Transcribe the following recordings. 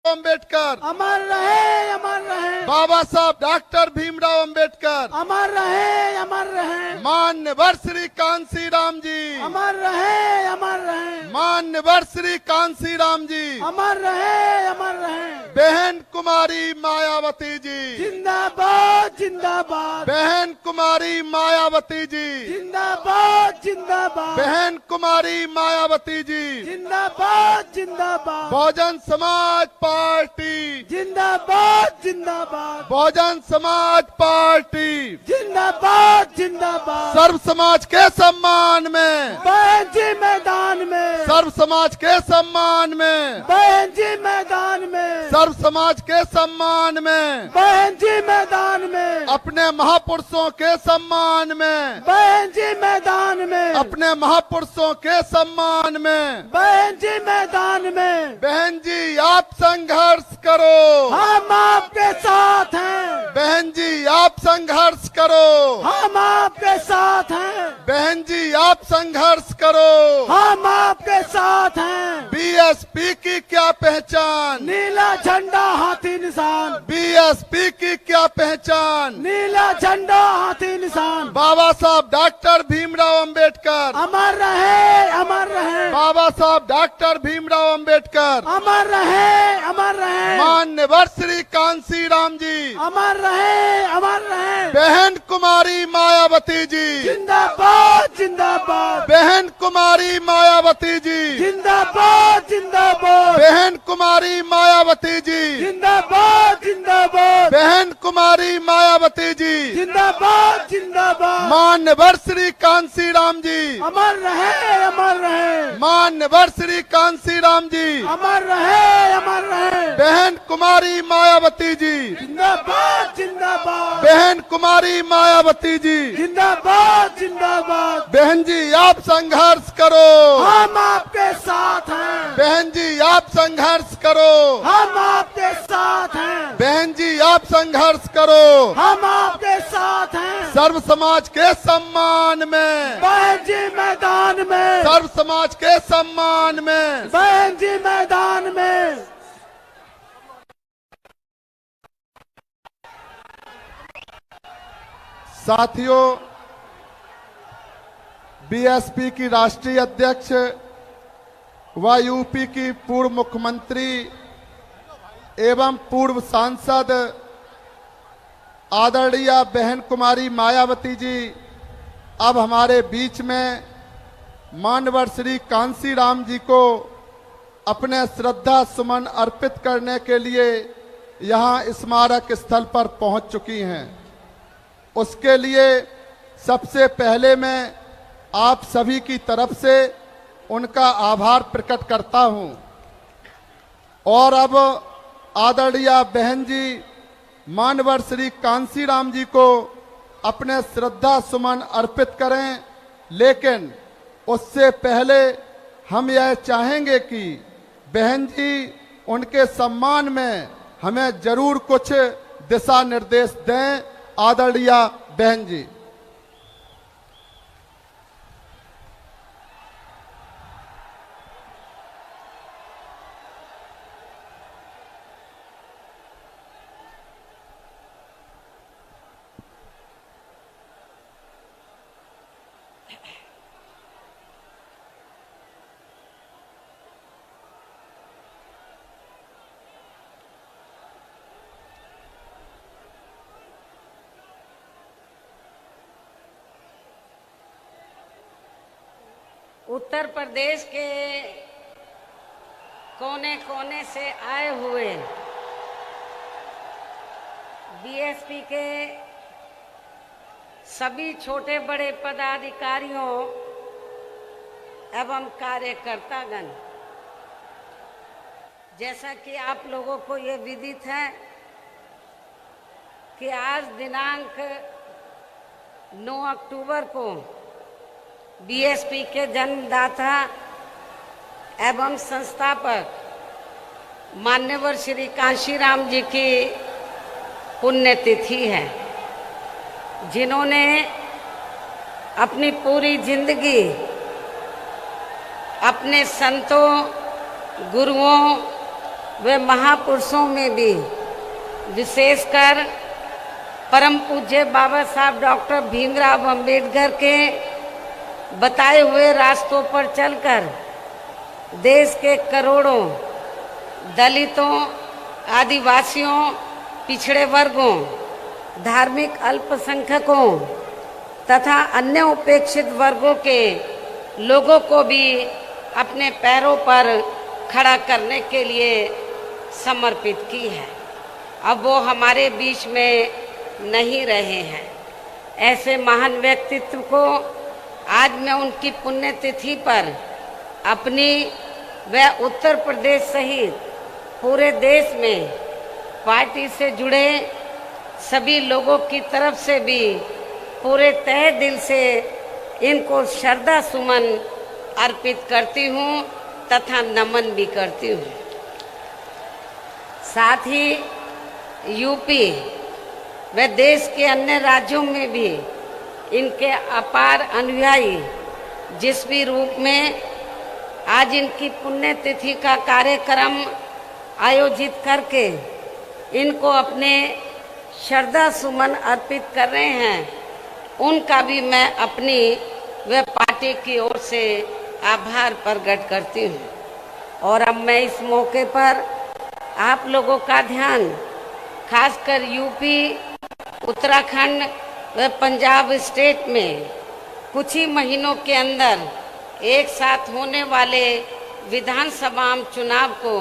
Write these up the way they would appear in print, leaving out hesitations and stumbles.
अम्बेडकर अमर रहे, अमर रहे। बाबा साहब डॉक्टर भीमराव अम्बेडकर अमर रहे, अमर रहे। मान्यवर श्री कांसी राम जी अमर रहे, अमर रहे। मान्यवर श्री कांसी राम जी अमर रहे, अमर रहे। बहन कुमारी मायावती जी जिंदाबाद, जिंदाबाद। बहन कुमारी मायावती जी जिंदाबाद, जिंदाबाद। बहन कुमारी मायावती जी जिंदाबाद, जिंदाबाद। बहुजन समाज पार्टी जिंदाबाद, जिंदाबाद। बहुजन समाज पार्टी जिंदाबाद, जिंदाबाद। सर्व समाज के सम्मान में बहन जी मैदान में। सर्व समाज के सम्मान में बहन जी मैदान में। सर्व समाज के सम्मान में बहन जी मैदान में। अपने महापुरुषों के सम्मान में बहन जी मैदान में। अपने महापुरुषों के सम्मान में बहन जी मैदान में। बहन जी आप संघर्ष करो, हम आपके साथ हैं। बहन जी आप संघर्ष करो, हम आपके साथ हैं। बहन जी आप संघर्ष करो। हम आपके साथ हैं। बीएसपी की क्या पहचान, नीला झंडा हाथी निशान। बीएसपी की क्या पहचान, नीला झंडा हाथी निशान। बाबा साहब डॉक्टर भीमराव अम्बेडकर अमर रहे, अमर रहे। बाबा साहब डॉक्टर भीमराव अम्बेडकर अमर रहे, अमर रहे। मान्यवर श्री कांसी राम जी अमर रहे, अमर रहे। बहन कुमारी मायावती जी जिंदाबाद, जिंदाबाद। बहन कुमारी मायावती जी जिंदाबाद, जिंदाबाद। बहन कुमारी मायावती जी जिंदाबाद, जिंदाबाद। बहन कुमारी मायावती जी जिंदाबाद, जिंदाबाद। मान्यवर श्री कांसी राम जी अमर रहे, अमर रहे। मान्यवर श्री कांसी राम जी अमर रहे, अमर रहे। बहन कुमारी मायावती जी जिंदाबाद, जिंदाबाद। बहन कुमारी मायावती जी जिंदाबाद, जिंदाबाद। बहन जी आप संघर्ष करो, हम आपके साथ हैं। बहन जी आप संघर्ष करो, हम आपके साथ हैं। बहन जी आप संघर्ष करो। हम आपके साथ हैं। सर्व समाज के सम्मान में बहन जी मैदान में। सर्व समाज के सम्मान में बहन जी मैदान में। साथियों, बीएसपी की राष्ट्रीय अध्यक्ष व यूपी की पूर्व मुख्यमंत्री एवं पूर्व सांसद आदरणीय बहन कुमारी मायावती जी अब हमारे बीच में मान्यवर श्री कांसी राम जी को अपने श्रद्धा सुमन अर्पित करने के लिए यहाँ स्मारक स्थल पर पहुँच चुकी हैं। उसके लिए सबसे पहले मैं आप सभी की तरफ से उनका आभार प्रकट करता हूं और अब आदरणीय बहन जी मान्यवर श्री कांसी राम जी को अपने श्रद्धा सुमन अर्पित करें। लेकिन उससे पहले हम यह चाहेंगे कि बहन जी उनके सम्मान में हमें जरूर कुछ दिशा निर्देश दें। आदरणीय बहन जी। उत्तर प्रदेश के कोने कोने से आए हुए बीएसपी के सभी छोटे बड़े पदाधिकारियों एवं कार्यकर्तागण, जैसा कि आप लोगों को ये विदित है कि आज दिनांक 9 अक्टूबर को बीएसपी के जन्मदाता एवं संस्थापक मान्यवर श्री कांशीराम जी की पुण्यतिथि है, जिन्होंने अपनी पूरी जिंदगी अपने संतों, गुरुओं व महापुरुषों में भी विशेषकर परम पूज्य बाबा साहब डॉक्टर भीमराव अंबेडकर के बताए हुए रास्तों पर चलकर देश के करोड़ों दलितों, आदिवासियों, पिछड़े वर्गों, धार्मिक अल्पसंख्यकों तथा अन्य उपेक्षित वर्गों के लोगों को भी अपने पैरों पर खड़ा करने के लिए समर्पित की है। अब वो हमारे बीच में नहीं रहे हैं। ऐसे महान व्यक्तित्व को आज मैं उनकी पुण्यतिथि पर अपनी व उत्तर प्रदेश सहित पूरे देश में पार्टी से जुड़े सभी लोगों की तरफ से भी पूरे तहे दिल से इनको श्रद्धा सुमन अर्पित करती हूँ तथा नमन भी करती हूँ। साथ ही यूपी व देश के अन्य राज्यों में भी इनके अपार अनुयायी जिस भी रूप में आज इनकी पुण्यतिथि का कार्यक्रम आयोजित करके इनको अपने श्रद्धा सुमन अर्पित कर रहे हैं, उनका भी मैं अपनी व पार्टी की ओर से आभार प्रकट करती हूँ। और अब मैं इस मौके पर आप लोगों का ध्यान खासकर यूपी, उत्तराखंड व पंजाब स्टेट में कुछ ही महीनों के अंदर एक साथ होने वाले विधानसभा चुनाव को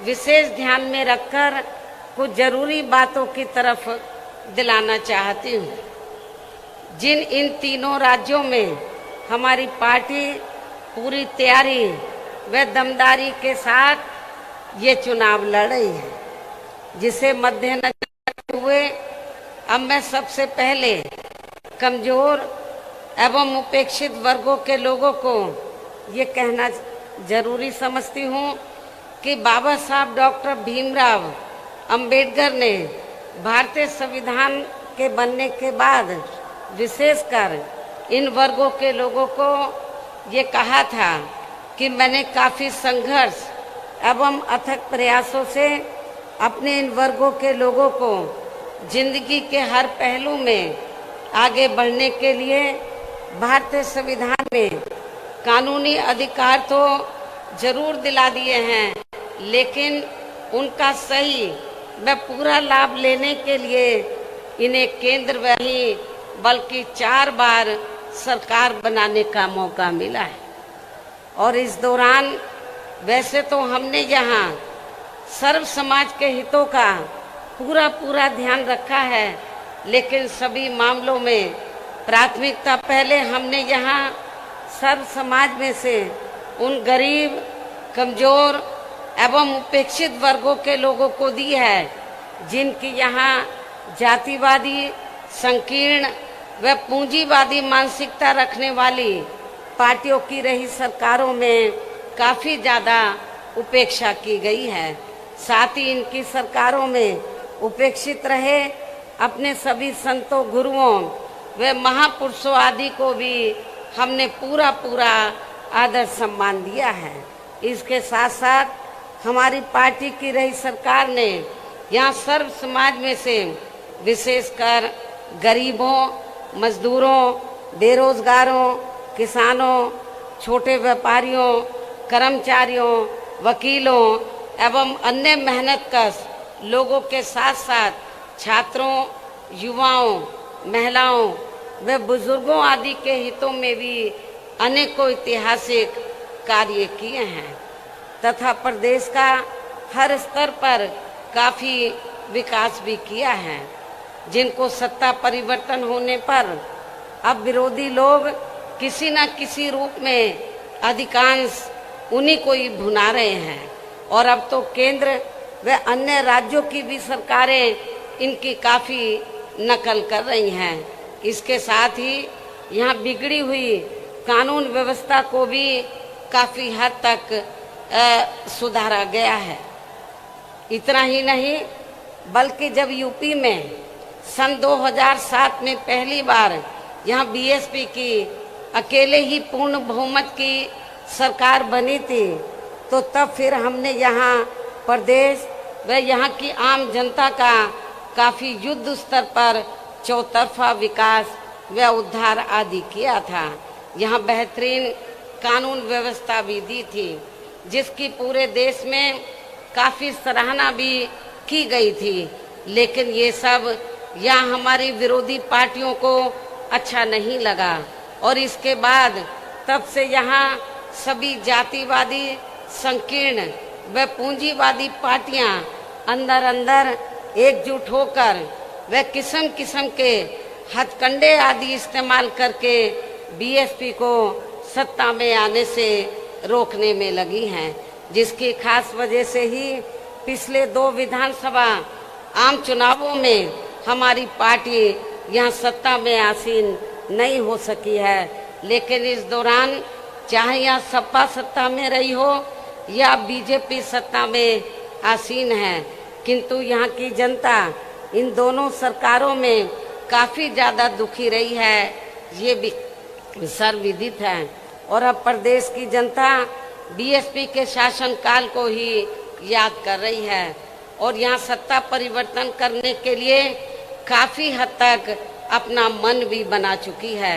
विशेष ध्यान में रखकर कुछ जरूरी बातों की तरफ दिलाना चाहती हूँ। जिन इन तीनों राज्यों में हमारी पार्टी पूरी तैयारी व दमदारी के साथ ये चुनाव लड़ रही है, जिसे मद्देनजर रखते हुए अब मैं सबसे पहले कमजोर एवं उपेक्षित वर्गों के लोगों को ये कहना जरूरी समझती हूँ कि बाबा साहब डॉक्टर भीमराव अंबेडकर ने भारतीय संविधान के बनने के बाद विशेषकर इन वर्गों के लोगों को ये कहा था कि मैंने काफ़ी संघर्ष एवं अथक प्रयासों से अपने इन वर्गों के लोगों को जिंदगी के हर पहलू में आगे बढ़ने के लिए भारतीय संविधान में कानूनी अधिकार तो जरूर दिला दिए हैं, लेकिन उनका सही व पूरा लाभ लेने के लिए इन्हें केंद्र में ही बल्कि 4 बार सरकार बनाने का मौका मिला है। और इस दौरान वैसे तो हमने यहाँ सर्व समाज के हितों का पूरा ध्यान रखा है, लेकिन सभी मामलों में प्राथमिकता पहले हमने यहाँ सर्व समाज में से उन गरीब, कमजोर एवं उपेक्षित वर्गों के लोगों को दी है, जिनकी यहाँ जातिवादी, संकीर्ण व पूंजीवादी मानसिकता रखने वाली पार्टियों की रही सरकारों में काफ़ी ज़्यादा उपेक्षा की गई है। साथ ही इनकी सरकारों में उपेक्षित रहे अपने सभी संतों, गुरुओं व महापुरुषों आदि को भी हमने पूरा आदर सम्मान दिया है। इसके साथ साथ हमारी पार्टी की रही सरकार ने यहाँ सर्व समाज में से विशेषकर गरीबों, मजदूरों, बेरोजगारों, किसानों, छोटे व्यापारियों, कर्मचारियों, वकीलों एवं अन्य मेहनतकश लोगों के साथ साथ छात्रों, युवाओं, महिलाओं व बुजुर्गों आदि के हितों में भी अनेकों ऐतिहासिक कार्य किए हैं तथा प्रदेश का हर स्तर पर काफ़ी विकास भी किया है, जिनको सत्ता परिवर्तन होने पर अब विरोधी लोग किसी न किसी रूप में अधिकांश उन्हीं को ही भुना रहे हैं। और अब तो केंद्र व अन्य राज्यों की भी सरकारें इनकी काफ़ी नकल कर रही हैं। इसके साथ ही यहाँ बिगड़ी हुई कानून व्यवस्था को भी काफ़ी हद तक सुधारा गया है। इतना ही नहीं बल्कि जब यूपी में सन 2007 में पहली बार यहाँ बीएसपी की अकेले ही पूर्ण बहुमत की सरकार बनी थी, तो तब फिर हमने यहाँ प्रदेश व यहाँ की आम जनता का काफी युद्ध स्तर पर चौतरफा विकास व उद्धार आदि किया था। यहाँ बेहतरीन कानून व्यवस्था भी दी थी, जिसकी पूरे देश में काफी सराहना भी की गई थी। लेकिन ये सब यहाँ हमारी विरोधी पार्टियों को अच्छा नहीं लगा और इसके बाद तब से यहाँ सभी जातिवादी, संकीर्ण व पूंजीवादी पार्टियां अंदर अंदर एकजुट होकर व किस्म किस्म के हथकंडे आदि इस्तेमाल करके बीएसपी को सत्ता में आने से रोकने में लगी हैं, जिसकी खास वजह से ही पिछले 2 विधानसभा आम चुनावों में हमारी पार्टी यहाँ सत्ता में आसीन नहीं हो सकी है। लेकिन इस दौरान चाहे यहाँ सपा सत्ता में रही हो या बीजेपी सत्ता में आसीन है, किंतु यहाँ की जनता इन दोनों सरकारों में काफी ज्यादा दुखी रही है, ये भी सर्वविदित है। और अब प्रदेश की जनता बीएसपी के शासनकाल को ही याद कर रही है और यहाँ सत्ता परिवर्तन करने के लिए काफी हद तक अपना मन भी बना चुकी है।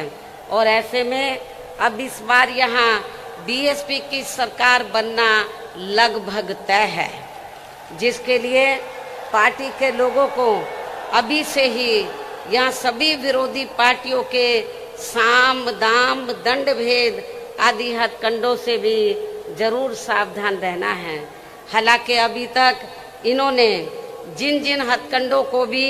और ऐसे में अब इस बार यहाँ बीएसपी की सरकार बनना लगभग तय है, जिसके लिए पार्टी के लोगों को अभी से ही यहाँ सभी विरोधी पार्टियों के साम दाम दंड भेद आदि हथकंडों से भी जरूर सावधान रहना है। हालांकि अभी तक इन्होंने जिन जिन हथकंडों को भी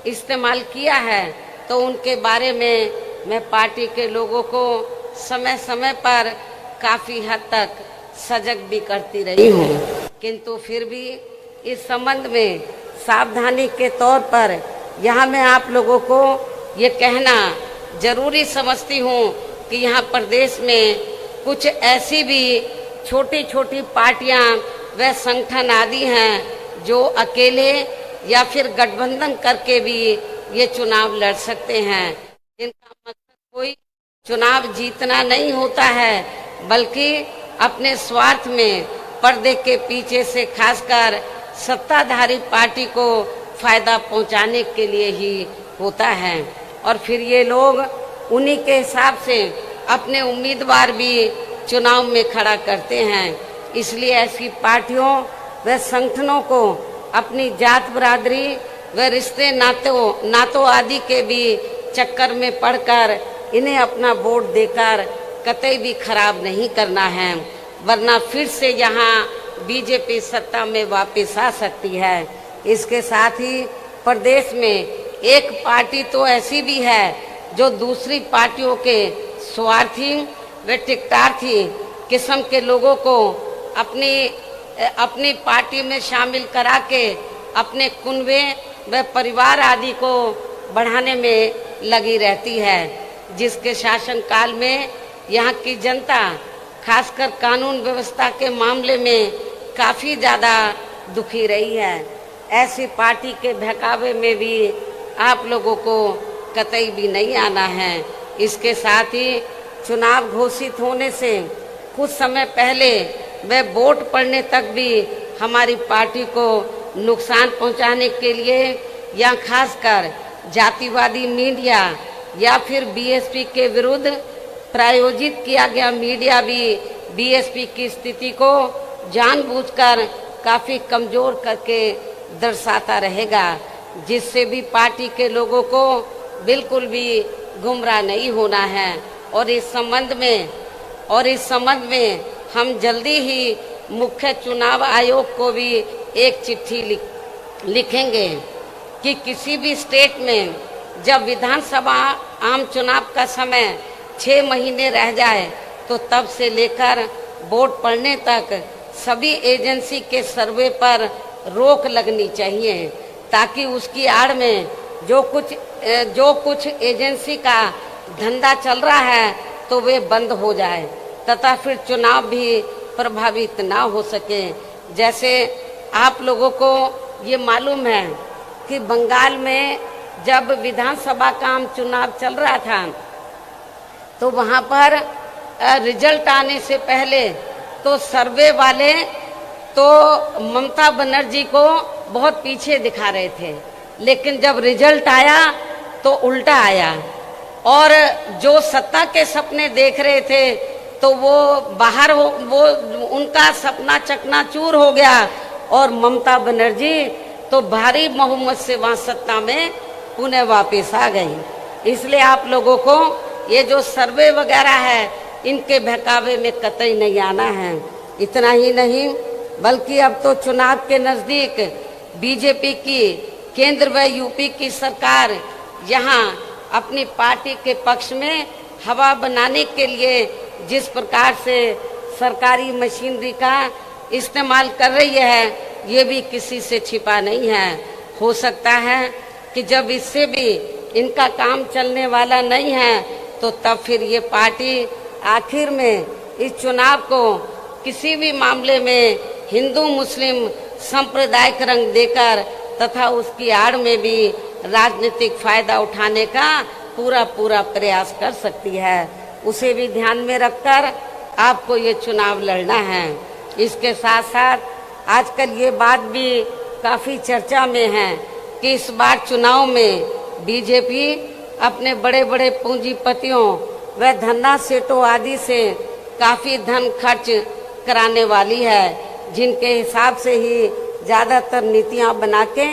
इस्तेमाल किया है तो उनके बारे में मैं पार्टी के लोगों को समय समय पर काफी हद तक सजग भी करती रही हूँ, किंतु फिर भी इस संबंध में सावधानी के तौर पर यहाँ मैं आप लोगों को ये कहना जरूरी समझती हूँ कि यहाँ प्रदेश में कुछ ऐसी भी छोटी छोटी पार्टियाँ व संगठन आदि हैं जो अकेले या फिर गठबंधन करके भी ये चुनाव लड़ सकते हैं। इनका मकसद कोई चुनाव जीतना नहीं होता है, बल्कि अपने स्वार्थ में पर्दे के पीछे से खासकर सत्ताधारी पार्टी को फायदा पहुंचाने के लिए ही होता है। और फिर ये लोग उन्हीं के हिसाब से अपने उम्मीदवार भी चुनाव में खड़ा करते हैं। इसलिए ऐसी पार्टियों व संगठनों को अपनी जात बरादरी व रिश्ते नातों आदि के भी चक्कर में पड़कर इन्हें अपना वोट देकर कतई भी खराब नहीं करना है, वरना फिर से यहाँ बीजेपी सत्ता में वापस आ सकती है। इसके साथ ही प्रदेश में एक पार्टी तो ऐसी भी है जो दूसरी पार्टियों के स्वार्थी व टिकटार्थी किस्म के लोगों को अपनी पार्टी में शामिल करा के अपने कुनबे व परिवार आदि को बढ़ाने में लगी रहती है, जिसके शासनकाल में यहाँ की जनता खासकर कानून व्यवस्था के मामले में काफी ज्यादा दुखी रही है। ऐसी पार्टी के बहकावे में भी आप लोगों को कतई भी नहीं आना है। इसके साथ ही चुनाव घोषित होने से कुछ समय पहले वे वोट पड़ने तक भी हमारी पार्टी को नुकसान पहुंचाने के लिए या खासकर जातिवादी मीडिया या फिर बीएसपी के विरुद्ध प्रायोजित किया गया मीडिया भी बीएसपी की स्थिति को जानबूझकर काफी कमजोर करके दर्शाता रहेगा, जिससे भी पार्टी के लोगों को बिल्कुल भी गुमराह नहीं होना है। और इस संबंध में हम जल्दी ही मुख्य चुनाव आयोग को भी एक चिट्ठी लिखेंगे कि किसी भी स्टेट में जब विधानसभा आम चुनाव का समय 6 महीने रह जाए तो तब से लेकर वोट पड़ने तक सभी एजेंसी के सर्वे पर रोक लगनी चाहिए, ताकि उसकी आड़ में जो कुछ एजेंसी का धंधा चल रहा है तो वे बंद हो जाए तथा फिर चुनाव भी प्रभावित ना हो सके। जैसे आप लोगों को ये मालूम है कि बंगाल में जब विधानसभा का आम चुनाव चल रहा था तो वहाँ पर रिजल्ट आने से पहले तो सर्वे वाले तो ममता बनर्जी को बहुत पीछे दिखा रहे थे, लेकिन जब रिजल्ट आया तो उल्टा आया। और जो सत्ता के सपने देख रहे थे तो वो बाहर हो, वो उनका सपना चकनाचूर हो गया। और ममता बनर्जी तो भारी बहुमत से वहाँ सत्ता में पुनः वापस आ गई। इसलिए आप लोगों को ये जो सर्वे वगैरह है इनके बहकावे में कतई नहीं आना है। इतना ही नहीं बल्कि अब तो चुनाव के नज़दीक बीजेपी की केंद्र व यूपी की सरकार यहाँ अपनी पार्टी के पक्ष में हवा बनाने के लिए जिस प्रकार से सरकारी मशीनरी का इस्तेमाल कर रही है, ये भी किसी से छिपा नहीं है। हो सकता है कि जब इससे भी इनका काम चलने वाला नहीं है तो तब फिर ये पार्टी आखिर में इस चुनाव को किसी भी मामले में हिंदू मुस्लिम सांप्रदायिक रंग देकर तथा उसकी आड़ में भी राजनीतिक फायदा उठाने का पूरा प्रयास कर सकती है। उसे भी ध्यान में रखकर आपको ये चुनाव लड़ना है। इसके साथ साथ आजकल ये बात भी काफ़ी चर्चा में है कि इस बार चुनाव में बीजेपी अपने बड़े बड़े पूंजीपतियों व धन्ना सेठों आदि से काफ़ी धन खर्च कराने वाली है, जिनके हिसाब से ही ज़्यादातर नीतियां बना के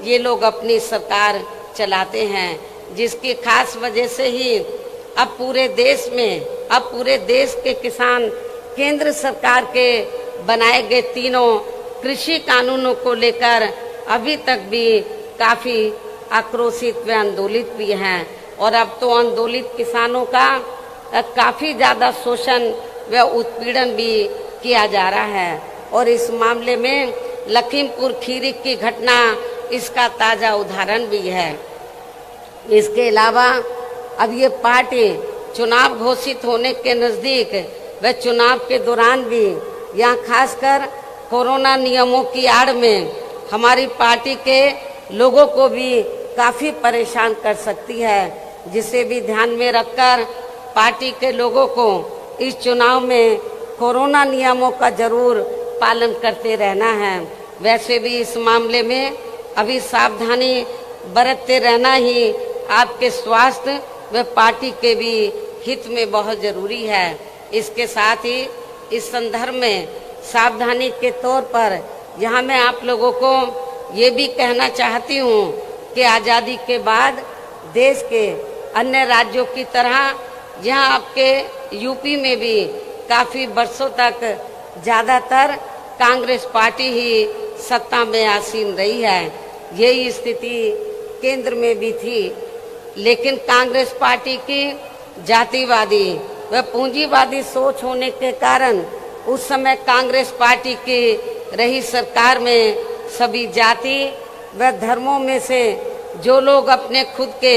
ये लोग अपनी सरकार चलाते हैं, जिसकी खास वजह से ही अब पूरे देश के किसान केंद्र सरकार के बनाए गए तीनों कृषि कानूनों को लेकर अभी तक भी काफ़ी आक्रोशित व आंदोलित भी हैं। और अब तो आंदोलित किसानों का काफ़ी ज़्यादा शोषण व उत्पीड़न भी किया जा रहा है। और इस मामले में लखीमपुर खीरी की घटना इसका ताज़ा उदाहरण भी है। इसके अलावा अब ये पार्टी चुनाव घोषित होने के नज़दीक व चुनाव के दौरान भी यहाँ खासकर कोरोना नियमों की आड़ में हमारी पार्टी के लोगों को भी काफ़ी परेशान कर सकती है, जिसे भी ध्यान में रखकर पार्टी के लोगों को इस चुनाव में कोरोना नियमों का जरूर पालन करते रहना है। वैसे भी इस मामले में अभी सावधानी बरतते रहना ही आपके स्वास्थ्य व पार्टी के भी हित में बहुत ज़रूरी है। इसके साथ ही इस संदर्भ में सावधानी के तौर पर यहाँ मैं आप लोगों को ये भी कहना चाहती हूँ कि आज़ादी के बाद देश के अन्य राज्यों की तरह यहाँ आपके यूपी में भी काफ़ी वर्षों तक ज़्यादातर कांग्रेस पार्टी ही सत्ता में आसीन रही है। यही स्थिति केंद्र में भी थी, लेकिन कांग्रेस पार्टी की जातिवादी व पूंजीवादी सोच होने के कारण उस समय कांग्रेस पार्टी की रही सरकार में सभी जाति व धर्मों में से जो लोग अपने खुद के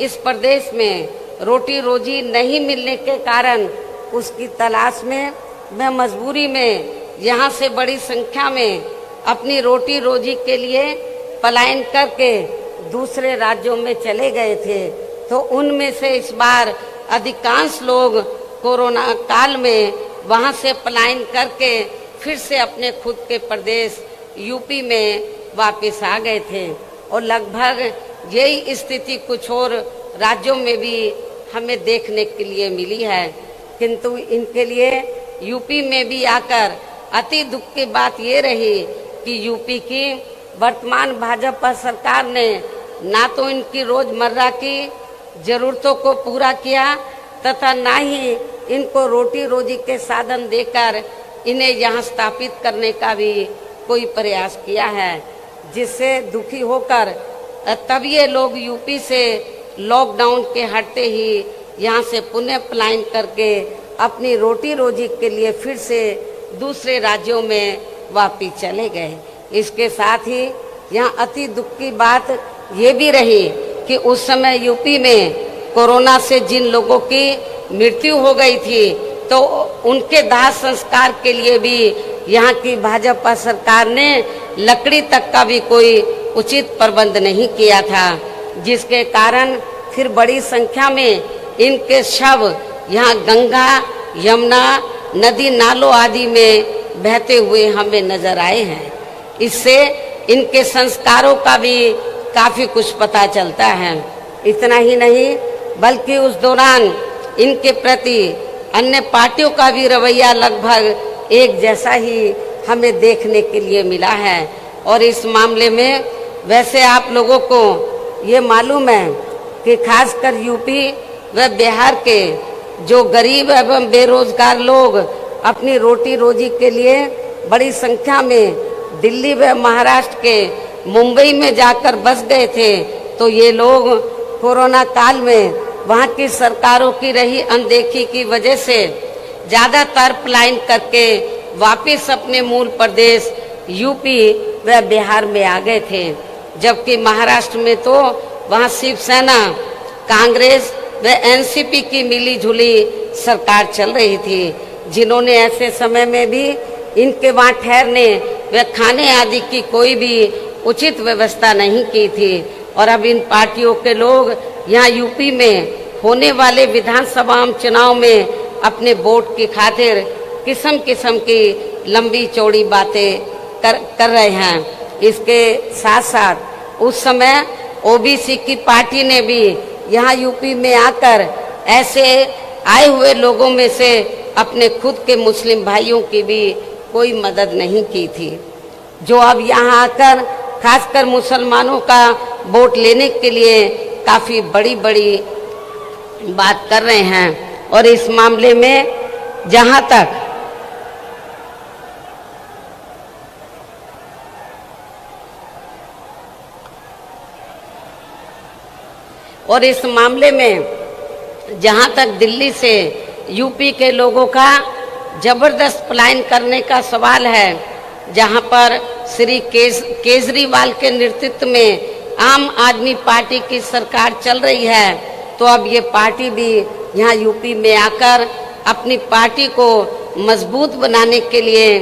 इस प्रदेश में रोटी रोजी नहीं मिलने के कारण उसकी तलाश में व मजबूरी में यहाँ से बड़ी संख्या में अपनी रोटी रोजी के लिए पलायन करके दूसरे राज्यों में चले गए थे। तो उनमें से इस बार अधिकांश लोग कोरोना काल में वहाँ से पलायन करके फिर से अपने खुद के प्रदेश यूपी में वापस आ गए थे। और लगभग यही स्थिति कुछ और राज्यों में भी हमें देखने के लिए मिली है, किंतु इनके लिए यूपी में भी आकर अति दुख की बात ये रही कि यूपी की वर्तमान भाजपा सरकार ने ना तो इनकी रोजमर्रा की जरूरतों को पूरा किया तथा ना ही इनको रोटी रोजी के साधन देकर इन्हें यहाँ स्थापित करने का भी कोई प्रयास किया है, जिससे दुखी होकर तब ये लोग यूपी से लॉकडाउन के हटते ही यहाँ से पुनः पलायन करके अपनी रोटी रोजी के लिए फिर से दूसरे राज्यों में वापिस चले गए। इसके साथ ही यहाँ अति दुख की बात ये भी रही कि उस समय यूपी में कोरोना से जिन लोगों की मृत्यु हो गई थी तो उनके दाह संस्कार के लिए भी यहाँ की भाजपा सरकार ने लकड़ी तक का भी कोई उचित प्रबंध नहीं किया था, जिसके कारण फिर बड़ी संख्या में इनके शव यहाँ गंगा यमुना नदी नालों आदि में बहते हुए हमें नजर आए हैं। इससे इनके संस्कारों का भी काफी कुछ पता चलता है। इतना ही नहीं बल्कि उस दौरान इनके प्रति अन्य पार्टियों का भी रवैया लगभग एक जैसा ही हमें देखने के लिए मिला है। और इस मामले में वैसे आप लोगों को ये मालूम है कि खासकर यूपी व बिहार के जो गरीब एवं बेरोजगार लोग अपनी रोटी रोजी के लिए बड़ी संख्या में दिल्ली व महाराष्ट्र के मुंबई में जाकर बस गए थे, तो ये लोग कोरोना काल में वहाँ की सरकारों की रही अनदेखी की वजह से ज़्यादातर पलायन करके वापस अपने मूल प्रदेश यूपी व बिहार में आ गए थे। जबकि महाराष्ट्र में तो वहाँ शिवसेना, कांग्रेस व एनसीपी की मिली जुली सरकार चल रही थी, जिन्होंने ऐसे समय में भी इनके वहाँ ठहरने व खाने आदि की कोई भी उचित व्यवस्था नहीं की थी। और अब इन पार्टियों के लोग यहाँ यूपी में होने वाले विधानसभा चुनाव में अपने वोट की खातिर किस्म किस्म की लंबी चौड़ी बातें कर रहे हैं। इसके साथ साथ उस समय ओबीसी की पार्टी ने भी यहाँ यूपी में आकर ऐसे आए हुए लोगों में से अपने खुद के मुस्लिम भाइयों की भी कोई मदद नहीं की थी, जो अब यहाँ आकर खासकर मुसलमानों का वोट लेने के लिए काफ़ी बड़ी बड़ी बात कर रहे हैं। और इस मामले में जहाँ तक दिल्ली से यूपी के लोगों का जबरदस्त पलायन करने का सवाल है, जहां पर श्री केजरीवाल के नेतृत्व में आम आदमी पार्टी की सरकार चल रही है, तो अब ये पार्टी भी यहाँ यूपी में आकर अपनी पार्टी को मजबूत बनाने के लिए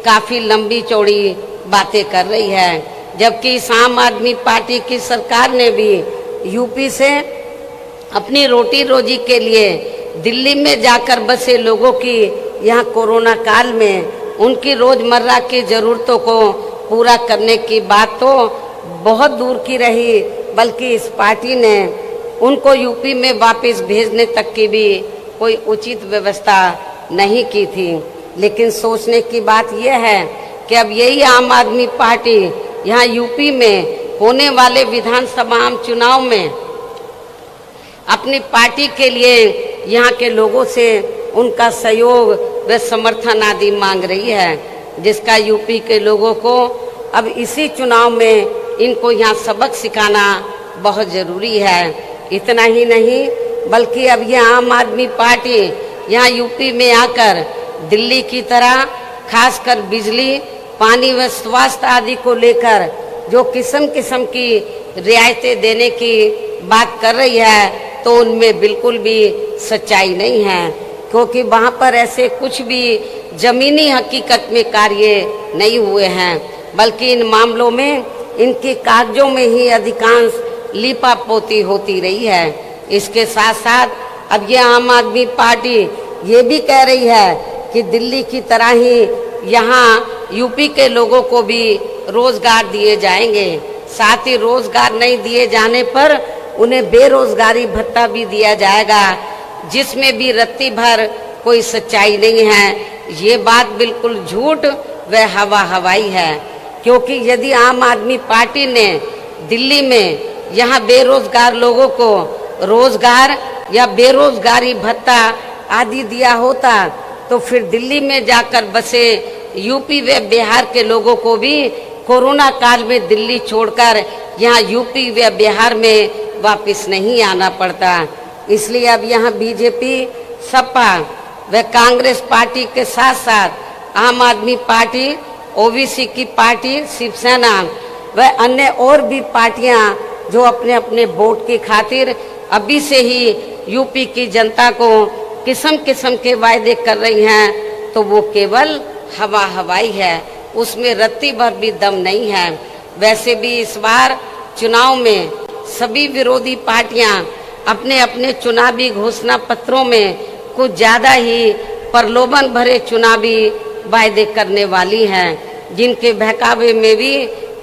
काफ़ी लंबी चौड़ी बातें कर रही है। जबकि इस आम आदमी पार्टी की सरकार ने भी यूपी से अपनी रोटी रोजी के लिए दिल्ली में जाकर बसे लोगों की यहाँ कोरोना काल में उनकी रोजमर्रा की ज़रूरतों को पूरा करने की बात तो बहुत दूर की रही, बल्कि इस पार्टी ने उनको यूपी में वापस भेजने तक की भी कोई उचित व्यवस्था नहीं की थी। लेकिन सोचने की बात यह है कि अब यही आम आदमी पार्टी यहाँ यूपी में होने वाले विधानसभा चुनाव में अपनी पार्टी के लिए यहाँ के लोगों से उनका सहयोग व समर्थन आदि मांग रही है, जिसका यूपी के लोगों को अब इसी चुनाव में इनको यहाँ सबक सिखाना बहुत ज़रूरी है। इतना ही नहीं बल्कि अब यह आम आदमी पार्टी यहाँ यूपी में आकर दिल्ली की तरह खासकर बिजली, पानी व स्वास्थ्य आदि को लेकर जो किस्म किस्म की रियायतें देने की बात कर रही है, तो उनमें बिल्कुल भी सच्चाई नहीं है, क्योंकि वहाँ पर ऐसे कुछ भी ज़मीनी हकीकत में कार्य नहीं हुए हैं, बल्कि इन मामलों में इनके कागजों में ही अधिकांश लीपापोती होती रही है। इसके साथ साथ अब ये आम आदमी पार्टी ये भी कह रही है कि दिल्ली की तरह ही यहाँ यूपी के लोगों को भी रोजगार दिए जाएंगे। साथ ही रोजगार नहीं दिए जाने पर उन्हें बेरोजगारी भत्ता भी दिया जाएगा, जिसमें भी रत्ती भर कोई सच्चाई नहीं है। ये बात बिल्कुल झूठ व हवाई है, क्योंकि यदि आम आदमी पार्टी ने दिल्ली में यहाँ बेरोजगार लोगों को रोजगार या बेरोजगारी भत्ता आदि दिया होता, तो फिर दिल्ली में जाकर बसे यूपी व बिहार के लोगों को भी कोरोना काल में दिल्ली छोड़कर यहाँ यूपी व बिहार में वापस नहीं आना पड़ता। इसलिए अब यहाँ बीजेपी, सपा व कांग्रेस पार्टी के साथ साथ आम आदमी पार्टी, ओबीसी की पार्टी, शिवसेना व अन्य और भी पार्टियां जो अपने अपने वोट की खातिर अभी से ही यूपी की जनता को किस्म किस्म के वायदे कर रही हैं, तो वो केवल हवाई है, उसमें रत्ती भर भी दम नहीं है। वैसे भी इस बार चुनाव में सभी विरोधी पार्टियां अपने अपने चुनावी घोषणा पत्रों में कुछ ज़्यादा ही प्रलोभन भरे चुनावी वायदे करने वाली हैं, जिनके बहकावे में भी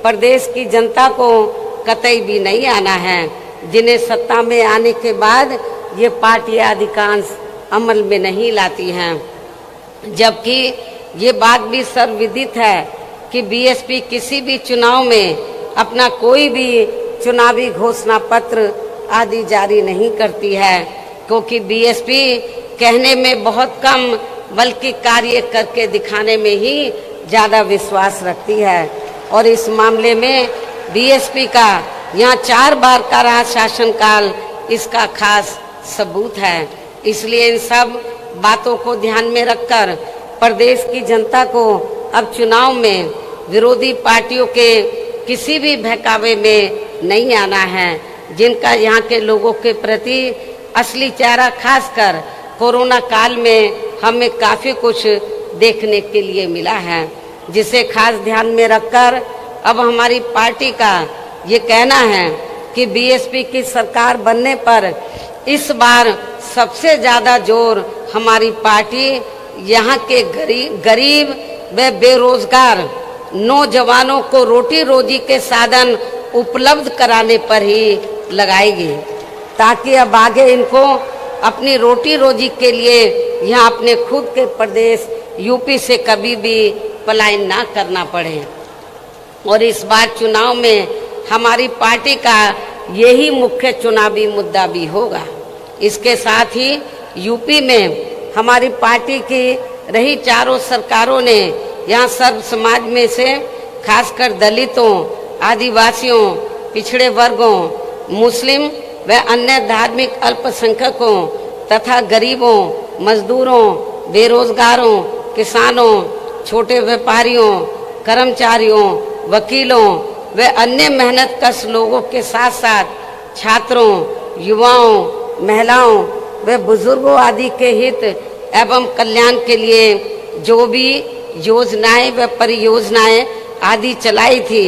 प्रदेश की जनता को कतई भी नहीं आना है, जिन्हें सत्ता में आने के बाद ये पार्टियां अधिकांश अमल में नहीं लाती हैं। जबकि ये बात भी सर्वविदित है कि बीएसपी किसी भी चुनाव में अपना कोई भी चुनावी घोषणा पत्र आदि जारी नहीं करती है, क्योंकि बीएसपी कहने में बहुत कम बल्कि कार्य करके दिखाने में ही ज़्यादा विश्वास रखती है। और इस मामले में बीएसपी का यहाँ 4 बार का रहा शासनकाल इसका खास सबूत है। इसलिए इन सब बातों को ध्यान में रखकर प्रदेश की जनता को अब चुनाव में विरोधी पार्टियों के किसी भी बहकावे में नहीं आना है, जिनका यहाँ के लोगों के प्रति असली चेहरा खासकर कोरोना काल में हमें काफ़ी कुछ देखने के लिए मिला है, जिसे खास ध्यान में रखकर अब हमारी पार्टी का ये कहना है कि बीएसपी की सरकार बनने पर इस बार सबसे ज़्यादा जोर हमारी पार्टी यहाँ के गरीब व बेरोजगार नौजवानों को रोटी रोजी के साधन उपलब्ध कराने पर ही लगाएगी, ताकि अब आगे इनको अपनी रोटी रोजी के लिए यहाँ अपने खुद के प्रदेश यूपी से कभी भी पलायन ना करना पड़े। और इस बार चुनाव में हमारी पार्टी का यही मुख्य चुनावी मुद्दा भी होगा। इसके साथ ही यूपी में हमारी पार्टी की रही चारों सरकारों ने यहाँ सर्व समाज में से खासकर दलितों, आदिवासियों, पिछड़े वर्गों, मुस्लिम व अन्य धार्मिक अल्पसंख्यकों तथा गरीबों, मजदूरों, बेरोजगारों, किसानों, छोटे व्यापारियों, कर्मचारियों, वकीलों व अन्य मेहनतकश लोगों के साथ साथ छात्रों, युवाओं, महिलाओं व बुजुर्गों आदि के हित एवं कल्याण के लिए जो भी योजनाएं व परियोजनाएं आदि चलाई थी,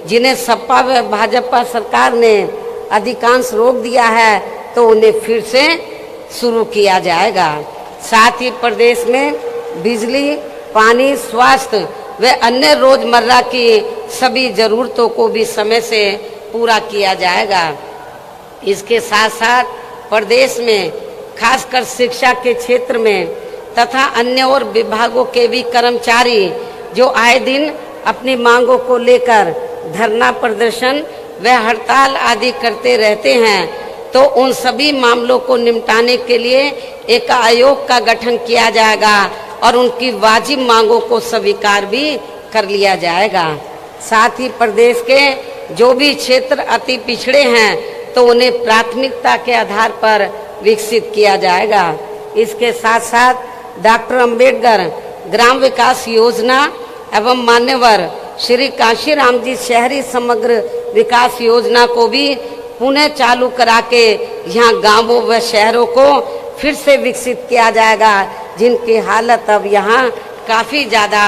जिन्हें सपा व भाजपा सरकार ने अधिकांश रोक दिया है, तो उन्हें फिर से शुरू किया जाएगा। साथ ही प्रदेश में बिजली, पानी, स्वास्थ्य व अन्य रोजमर्रा की सभी जरूरतों को भी समय से पूरा किया जाएगा। इसके साथ साथ प्रदेश में खासकर शिक्षा के क्षेत्र में तथा अन्य और विभागों के भी कर्मचारी जो आए दिन अपनी मांगों को लेकर धरना प्रदर्शन व हड़ताल आदि करते रहते हैं, तो उन सभी मामलों को निपटाने के लिए एक आयोग का गठन किया जाएगा और उनकी वाजिब मांगों को स्वीकार भी कर लिया जाएगा। साथ ही प्रदेश के जो भी क्षेत्र अति पिछड़े हैं, तो उन्हें प्राथमिकता के आधार पर विकसित किया जाएगा। इसके साथ साथ डॉक्टर अंबेडकर ग्राम विकास योजना एवं मान्यवर श्री कांशीराम जी शहरी समग्र विकास योजना को भी पुनः चालू करा के यहाँ गांवों व शहरों को फिर से विकसित किया जाएगा, जिनकी हालत अब यहाँ काफ़ी ज़्यादा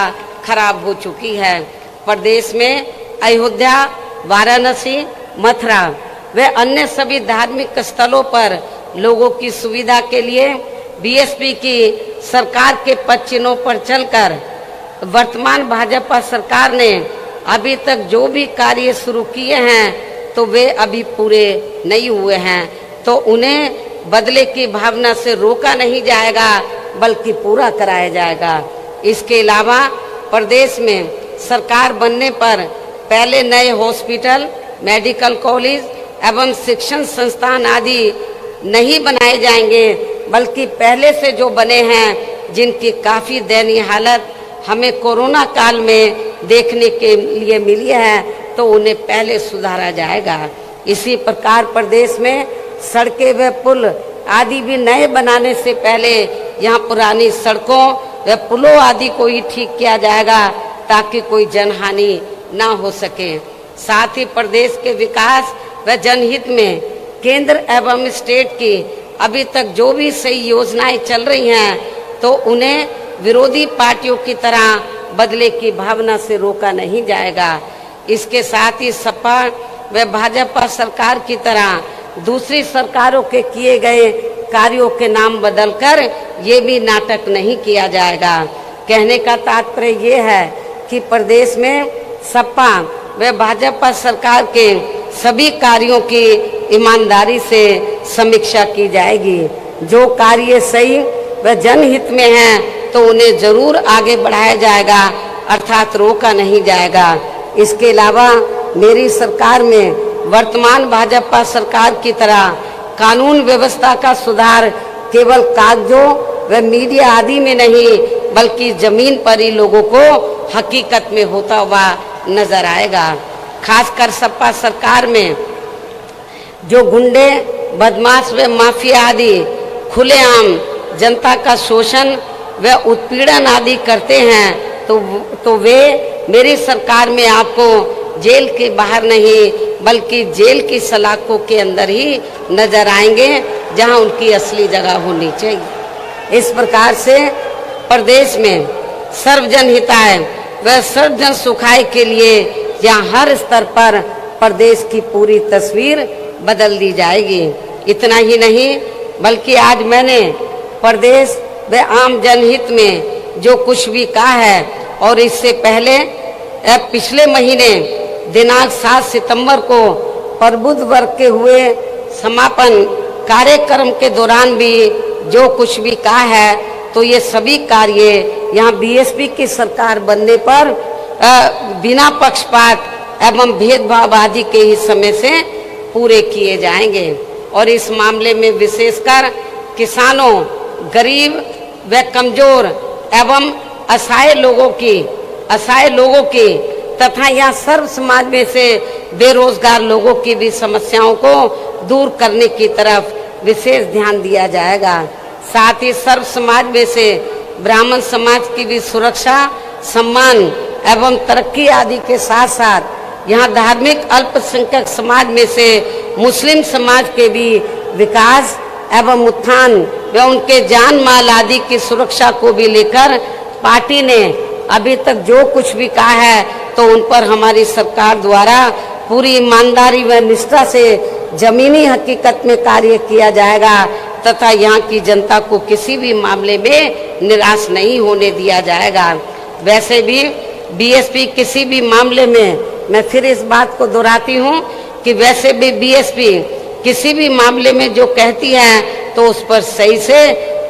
खराब हो चुकी है। प्रदेश में अयोध्या, वाराणसी, मथुरा व अन्य सभी धार्मिक स्थलों पर लोगों की सुविधा के लिए बीएसपी की सरकार के पद चिन्हों पर चलकर वर्तमान भाजपा सरकार ने अभी तक जो भी कार्य शुरू किए हैं, तो वे अभी पूरे नहीं हुए हैं, तो उन्हें बदले की भावना से रोका नहीं जाएगा बल्कि पूरा कराया जाएगा। इसके अलावा प्रदेश में सरकार बनने पर पहले नए हॉस्पिटल, मेडिकल कॉलेज एवं शिक्षण संस्थान आदि नहीं बनाए जाएंगे, बल्कि पहले से जो बने हैं, जिनकी काफ़ी दयनीय हालत हमें कोरोना काल में देखने के लिए मिली है, तो उन्हें पहले सुधारा जाएगा। इसी प्रकार प्रदेश में सड़कें व पुल आदि भी नए बनाने से पहले यहाँ पुरानी सड़कों व पुलों आदि को ही ठीक किया जाएगा, ताकि कोई जनहानि ना हो सके। साथ ही प्रदेश के विकास व जनहित में केंद्र एवं स्टेट की अभी तक जो भी सही योजनाएं चल रही हैं, तो उन्हें विरोधी पार्टियों की तरह बदले की भावना से रोका नहीं जाएगा। इसके साथ ही सपा व भाजपा सरकार की तरह दूसरी सरकारों के किए गए कार्यों के नाम बदलकर ये भी नाटक नहीं किया जाएगा। कहने का तात्पर्य ये है कि प्रदेश में सपा व भाजपा सरकार के सभी कार्यों की ईमानदारी से समीक्षा की जाएगी। जो कार्य सही व जनहित में हैं तो उन्हें जरूर आगे बढ़ाया जाएगा, अर्थात रोका नहीं जाएगा। इसके अलावा मेरी सरकार में वर्तमान भाजपा सरकार की तरह कानून व्यवस्था का सुधार केवल कागजों व मीडिया आदि में नहीं बल्कि जमीन पर ही लोगों को हकीकत में होता हुआ नजर आएगा। खासकर सपा सरकार में जो गुंडे, बदमाश व माफिया आदि खुलेआम जनता का शोषण व उत्पीड़न आदि करते हैं तो वे मेरी सरकार में आपको जेल के बाहर नहीं बल्कि जेल की सलाखों के अंदर ही नजर आएंगे, जहां उनकी असली जगह होनी चाहिए। इस प्रकार से प्रदेश में सर्वजन हिताय व सर्वजन सुखाय के लिए यहाँ हर स्तर पर प्रदेश की पूरी तस्वीर बदल दी जाएगी। इतना ही नहीं बल्कि आज मैंने प्रदेश व आम जनहित में जो कुछ भी कहा है और इससे पहले पिछले महीने दिनांक 7 सितंबर को प्रबुद्ध वर्ग के हुए समापन कार्यक्रम के दौरान भी जो कुछ भी कहा है तो ये सभी कार्य यहाँ बीएसपी की सरकार बनने पर बिना पक्षपात एवं भेदभाव आदि के ही समय से पूरे किए जाएंगे। और इस मामले में विशेषकर किसानों, गरीब व कमजोर एवं असहाय लोगों की तथा यहाँ सर्व समाज में से बेरोजगार लोगों की भी समस्याओं को दूर करने की तरफ विशेष ध्यान दिया जाएगा। साथ ही सर्व समाज में से ब्राह्मण समाज की भी सुरक्षा, सम्मान एवं तरक्की आदि के साथ साथ यहाँ धार्मिक अल्पसंख्यक समाज में से मुस्लिम समाज के भी विकास एवं उत्थान व उनके जान माल आदि की सुरक्षा को भी लेकर पार्टी ने अभी तक जो कुछ भी कहा है तो उन पर हमारी सरकार द्वारा पूरी ईमानदारी व निष्ठा से जमीनी हकीकत में कार्य किया जाएगा तथा यहाँ की जनता को किसी भी मामले में निराश नहीं होने दिया जाएगा। वैसे भी बीएसपी किसी भी मामले में, मैं फिर इस बात को दोहराती हूँ कि वैसे भी बीएसपी किसी भी मामले में जो कहती है तो उस पर सही से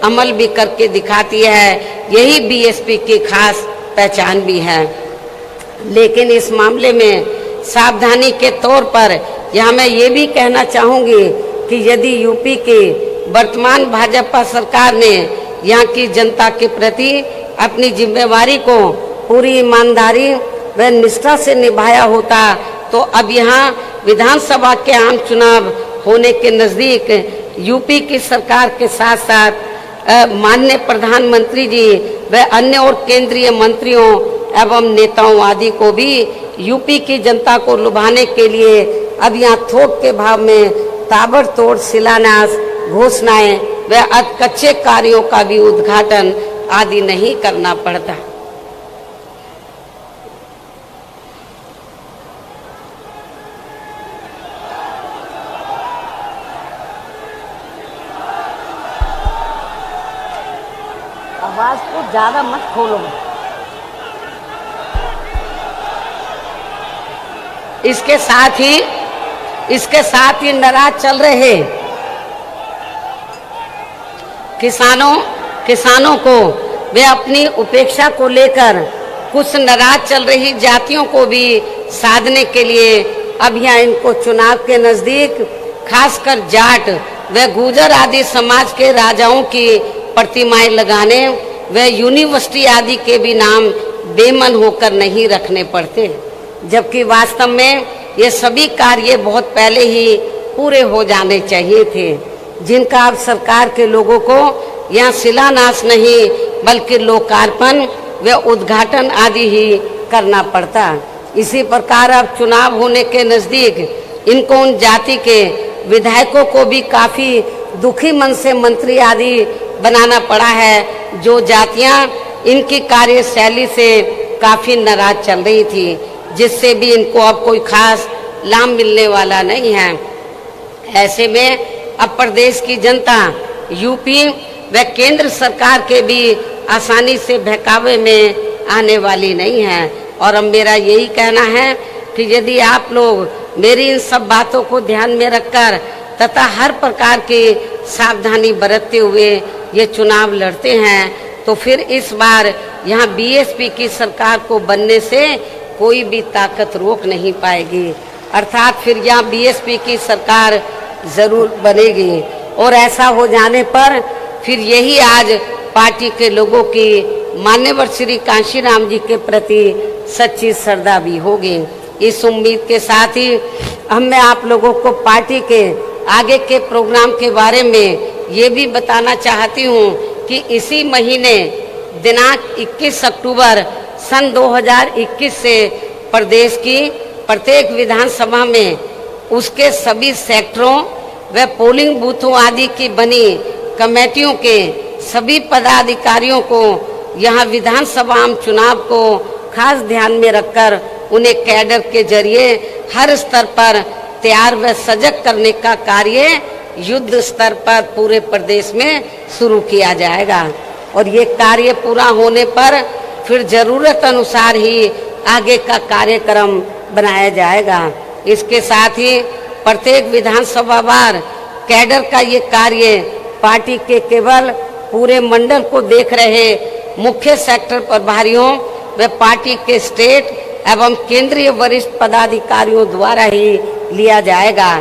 अमल भी करके दिखाती है। यही बीएसपी की खास पहचान भी है। लेकिन इस मामले में सावधानी के तौर पर यहाँ मैं ये भी कहना चाहूँगी कि यदि यूपी की वर्तमान भाजपा सरकार ने यहाँ की जनता के प्रति अपनी जिम्मेवारी को पूरी ईमानदारी व निष्ठा से निभाया होता तो अब यहाँ विधानसभा के आम चुनाव होने के नज़दीक यूपी की सरकार के साथ साथ माननीय प्रधानमंत्री जी व अन्य और केंद्रीय मंत्रियों एवं नेताओं आदि को भी यूपी की जनता को लुभाने के लिए अब यहाँ थोक के भाव में ताबड़तोड़ शिलान्यास, घोषणाएं व कच्चे कार्यों का भी उद्घाटन आदि नहीं करना पड़ता। आवाज को ज्यादा मत खोलो। इसके साथ ही नाराज चल रहे किसानों को वे अपनी उपेक्षा को लेकर कुछ नाराज चल रही जातियों को भी साधने के लिए अब यहाँ इनको चुनाव के नजदीक खासकर जाट व गुर्जर आदि समाज के राजाओं की प्रतिमाएं लगाने व यूनिवर्सिटी आदि के भी नाम बेमन होकर नहीं रखने पड़ते, जबकि वास्तव में ये सभी कार्य बहुत पहले ही पूरे हो जाने चाहिए थे, जिनका अब सरकार के लोगों को यहाँ शिलान्यास नहीं बल्कि लोकार्पण व उद्घाटन आदि ही करना पड़ता। इसी प्रकार अब चुनाव होने के नज़दीक इनको उन जाति के विधायकों को भी काफ़ी दुखी मन से मंत्री आदि बनाना पड़ा है, जो जातियाँ इनकी कार्यशैली से काफ़ी नाराज चल रही थी, जिससे भी इनको अब कोई खास लाभ मिलने वाला नहीं है। ऐसे में अब प्रदेश की जनता यूपी व केंद्र सरकार के भी आसानी से बहकावे में आने वाली नहीं है। और अब मेरा यही कहना है कि यदि आप लोग मेरी इन सब बातों को ध्यान में रखकर तथा हर प्रकार की सावधानी बरतते हुए ये चुनाव लड़ते हैं तो फिर इस बार यहाँ बीएसपी की सरकार को बनने से कोई भी ताकत रोक नहीं पाएगी, अर्थात फिर यहाँ बीएसपी की सरकार जरूर बनेगी। और ऐसा हो जाने पर फिर यही आज पार्टी के लोगों की मान्यवर श्री कांशीराम जी के प्रति सच्ची श्रद्धा भी होगी। इस उम्मीद के साथ ही मैं आप लोगों को पार्टी के आगे के प्रोग्राम के बारे में ये भी बताना चाहती हूँ कि इसी महीने दिनांक 21 अक्टूबर सन 2021 से प्रदेश की प्रत्येक विधानसभा में उसके सभी सेक्टरों व पोलिंग बूथों आदि की बनी कमेटियों के सभी पदाधिकारियों को यहाँ विधानसभा चुनाव को खास ध्यान में रखकर उन्हें कैडर के जरिए हर स्तर पर तैयार व सजग करने का कार्य युद्ध स्तर पर पूरे प्रदेश में शुरू किया जाएगा। और ये कार्य पूरा होने पर फिर जरूरत अनुसार ही आगे का कार्यक्रम बनाया जाएगा। इसके साथ ही प्रत्येक विधानसभा वार कैडर का ये कार्य पार्टी के केवल पूरे मंडल को देख रहे मुख्य सेक्टर प्रभारियों व पार्टी के स्टेट एवं केंद्रीय वरिष्ठ पदाधिकारियों द्वारा ही लिया जाएगा।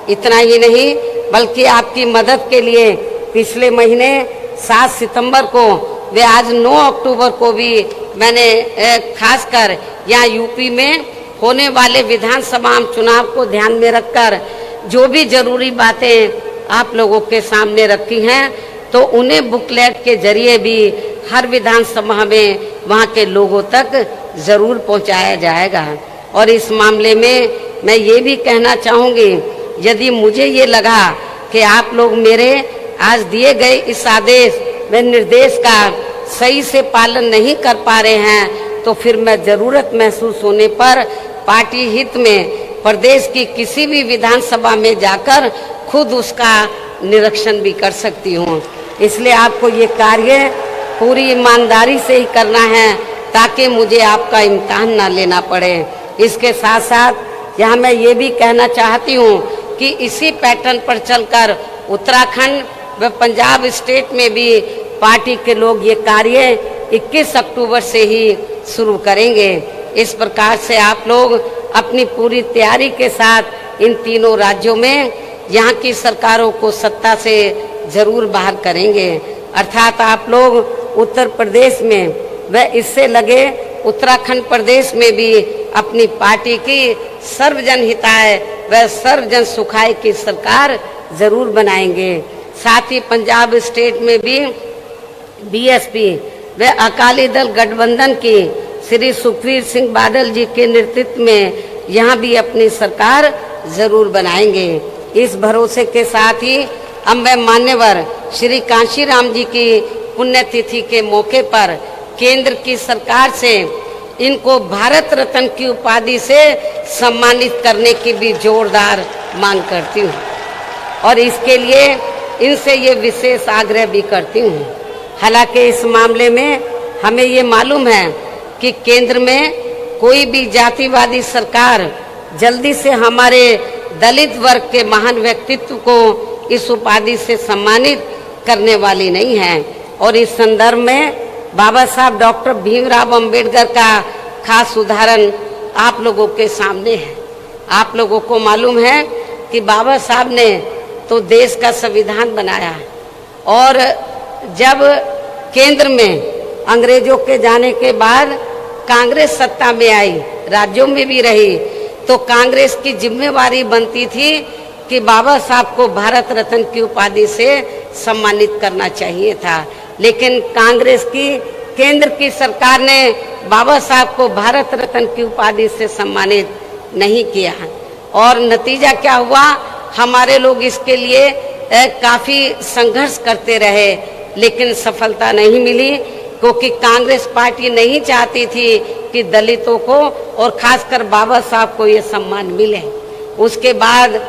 इतना ही नहीं बल्कि आपकी मदद के लिए पिछले महीने 7 सितंबर को व आज 9 अक्टूबर को भी मैंने खासकर यहाँ यूपी में होने वाले विधानसभा चुनाव को ध्यान में रखकर जो भी जरूरी बातें आप लोगों के सामने रखी हैं तो उन्हें बुकलेट के जरिए भी हर विधानसभा में वहाँ के लोगों तक जरूर पहुँचाया जाएगा। और इस मामले में मैं ये भी कहना चाहूँगी, यदि मुझे ये लगा कि आप लोग मेरे आज दिए गए इस आदेश व निर्देश का सही से पालन नहीं कर पा रहे हैं तो फिर मैं जरूरत महसूस होने पर पार्टी हित में प्रदेश की किसी भी विधानसभा में जाकर खुद उसका निरीक्षण भी कर सकती हूँ। इसलिए आपको ये कार्य पूरी ईमानदारी से ही करना है ताकि मुझे आपका इम्तिहान ना लेना पड़े। इसके साथ साथ यहाँ मैं ये भी कहना चाहती हूँ कि इसी पैटर्न पर चलकर उत्तराखंड व पंजाब स्टेट में भी पार्टी के लोग ये कार्य 21 अक्टूबर से ही शुरू करेंगे। इस प्रकार से आप लोग अपनी पूरी तैयारी के साथ इन तीनों राज्यों में यहाँ की सरकारों को सत्ता से जरूर बाहर करेंगे। अर्थात आप लोग उत्तर प्रदेश में व इससे लगे उत्तराखंड प्रदेश में भी अपनी पार्टी की सर्वजन हिताय व सर्वजन सुखाय की सरकार जरूर बनाएंगे। साथ ही पंजाब स्टेट में भी बीएसपी व अकाली दल गठबंधन की श्री सुखबीर सिंह बादल जी के नेतृत्व में यहाँ भी अपनी सरकार जरूर बनाएंगे। इस भरोसे के साथ ही अब मैं मान्यवर श्री कांशीराम जी की पुण्यतिथि के मौके पर केंद्र की सरकार से इनको भारत रत्न की उपाधि से सम्मानित करने की भी जोरदार मांग करती हूँ और इसके लिए इनसे ये विशेष आग्रह भी करती हूँ। हालांकि इस मामले में हमें ये मालूम है कि केंद्र में कोई भी जातिवादी सरकार जल्दी से हमारे दलित वर्ग के महान व्यक्तित्व को इस उपाधि से सम्मानित करने वाली नहीं है। और इस संदर्भ में बाबा साहब डॉक्टर भीमराव अंबेडकर का खास उदाहरण आप लोगों के सामने है। आप लोगों को मालूम है कि बाबा साहब ने तो देश का संविधान बनाया और जब केंद्र में अंग्रेजों के जाने के बाद कांग्रेस सत्ता में आई, राज्यों में भी रही, तो कांग्रेस की जिम्मेवारी बनती थी कि बाबा साहब को भारत रत्न की उपाधि से सम्मानित करना चाहिए था। लेकिन कांग्रेस की केंद्र की सरकार ने बाबा साहब को भारत रत्न की उपाधि से सम्मानित नहीं किया और नतीजा क्या हुआ, हमारे लोग इसके लिए काफ़ी संघर्ष करते रहे लेकिन सफलता नहीं मिली क्योंकि कांग्रेस पार्टी नहीं चाहती थी कि दलितों को और खासकर बाबा साहब को ये सम्मान मिले। उसके बाद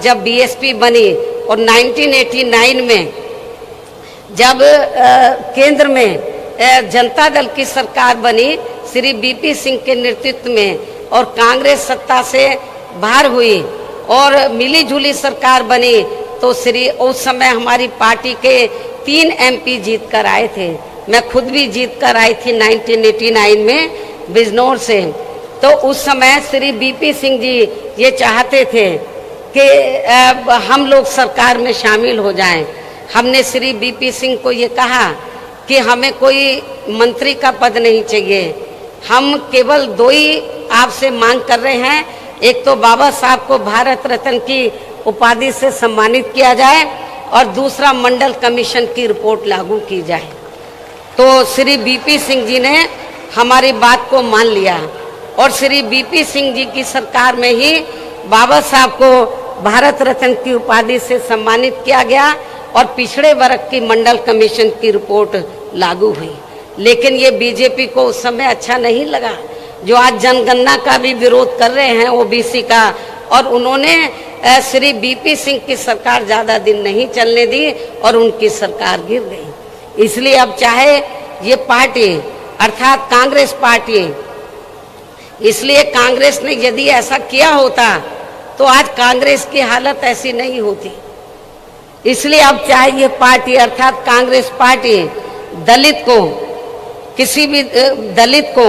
जब बीएसपी बनी और 1989 में जब केंद्र में जनता दल की सरकार बनी श्री बीपी सिंह के नेतृत्व में और कांग्रेस सत्ता से बाहर हुई और मिली जुली सरकार बनी तो उस समय हमारी पार्टी के 3 MP जीत कर आए थे। मैं खुद भी जीत कर आई थी 1989 में बिजनौर से। तो उस समय श्री बीपी सिंह जी ये चाहते थे कि हम लोग सरकार में शामिल हो जाएं। हमने श्री बीपी सिंह को ये कहा कि हमें कोई मंत्री का पद नहीं चाहिए, हम केवल 2 ही आपसे मांग कर रहे हैं। एक तो बाबा साहब को भारत रत्न की उपाधि से सम्मानित किया जाए और दूसरा मंडल कमीशन की रिपोर्ट लागू की जाए। तो श्री बीपी सिंह जी ने हमारी बात को मान लिया और श्री बीपी सिंह जी की सरकार में ही बाबा साहब को भारत रत्न की उपाधि से सम्मानित किया गया और पिछड़े वर्ग की मंडल कमीशन की रिपोर्ट लागू हुई। लेकिन ये बीजेपी को उस समय अच्छा नहीं लगा, जो आज जनगणना का भी विरोध कर रहे हैं ओबीसी का, और उन्होंने श्री बीपी सिंह की सरकार ज्यादा दिन नहीं चलने दी और उनकी सरकार गिर गई। इसलिए अब चाहे ये पार्टी अर्थात कांग्रेस पार्टी, इसलिए कांग्रेस ने यदि ऐसा किया होता तो आज कांग्रेस की हालत ऐसी नहीं होती। इसलिए अब चाहे ये पार्टी अर्थात कांग्रेस पार्टी दलित को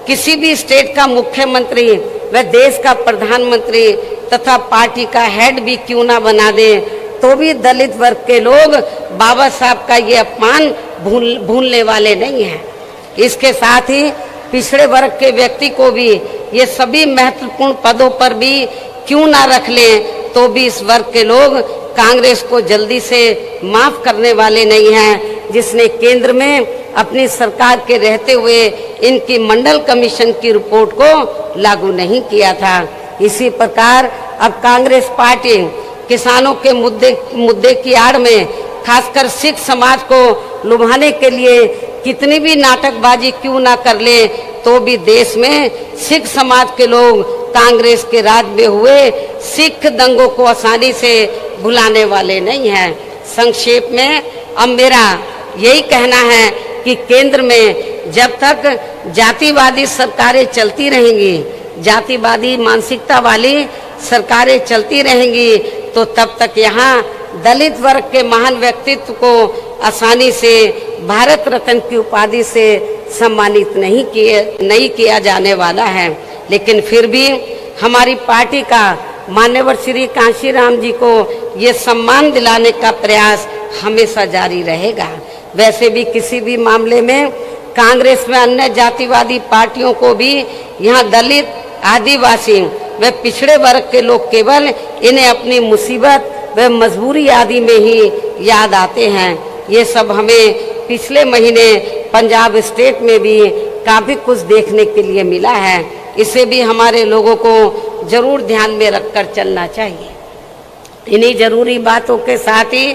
किसी भी स्टेट का मुख्यमंत्री व देश का प्रधानमंत्री तथा पार्टी का हेड भी क्यों ना बना दे, तो भी दलित वर्ग के लोग बाबा साहब का ये अपमान भूलने वाले नहीं हैं। इसके साथ ही पिछड़े वर्ग के व्यक्ति को भी ये सभी महत्वपूर्ण पदों पर भी क्यों ना रख लें, तो भी इस वर्ग के लोग कांग्रेस को जल्दी से माफ करने वाले नहीं हैं, जिसने केंद्र में अपनी सरकार के रहते हुए इनकी मंडल कमीशन की रिपोर्ट को लागू नहीं किया था। इसी प्रकार अब कांग्रेस पार्टी किसानों के मुद्दे की आड़ में खासकर सिख समाज को लुभाने के लिए कितनी भी नाटकबाजी क्यों ना कर ले, तो भी देश में सिख समाज के लोग कांग्रेस के राज में हुए सिख दंगों को आसानी से भुलाने वाले नहीं हैं। संक्षेप में अब मेरा यही कहना है कि केंद्र में जब तक जातिवादी सरकारें चलती रहेंगी, जातिवादी मानसिकता वाली सरकारें चलती रहेंगी, तो तब तक यहाँ दलित वर्ग के महान व्यक्तित्व को आसानी से भारत रत्न की उपाधि से सम्मानित नहीं किया जाने वाला है। लेकिन फिर भी हमारी पार्टी का मान्यवर श्री कांशीराम जी को ये सम्मान दिलाने का प्रयास हमेशा जारी रहेगा। वैसे भी किसी भी मामले में कांग्रेस में अन्य जातिवादी पार्टियों को भी यहाँ दलित, आदिवासी व पिछड़े वर्ग के लोग केवल इन्हें अपनी मुसीबत व मजबूरी आदि में ही याद आते हैं। ये सब हमें पिछले महीने पंजाब स्टेट में भी काफी कुछ देखने के लिए मिला है। इसे भी हमारे लोगों को जरूर ध्यान में रखकर चलना चाहिए। इन्हीं जरूरी बातों के साथ ही